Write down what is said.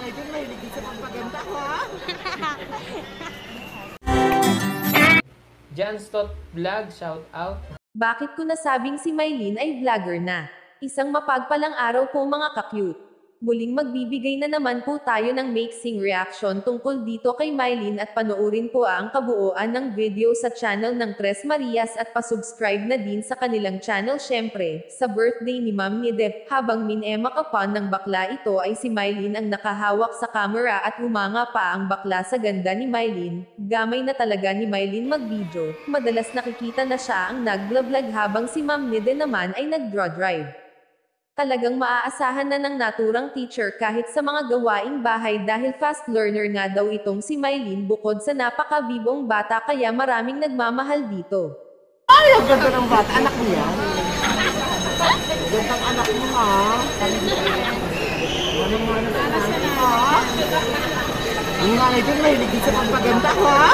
Idol, mahilig din sa pagpaganda ko, ha? Janstot Vlog, shout out. Bakit ko nasabing si Mylene ay vlogger na? Isang mapagpalang araw po mga ka-cute. Muling magbibigay na naman po tayo ng mixing reaction tungkol dito kay Mylene at panoorin po ang kabuuan ng video sa channel ng Tres Marias at pasubscribe na din sa kanilang channel syempre, sa birthday ni Ma'am Nidep. Habang minema ka pa ng bakla ito ay si Mylene ang nakahawak sa camera at humanga pa ang bakla sa ganda ni Mylene. Gamay na talaga ni Mylene mag-video. Madalas nakikita na siya ang nag-vlog habang si Ma'am Nide naman ay nag-draw drive. Talagang maaasahan na ng naturang teacher kahit sa mga gawaing bahay dahil fast learner nga daw itong si Mylene bukod sa napakabibong bata kaya maraming nagmamahal dito. Ay, ang ganda ng bata. Anak mo yan? Gandang anak mo, ha? Manang-manang sa anak mo, ha? Ang Idol, mahilig din sa pagpaganda ko, ha?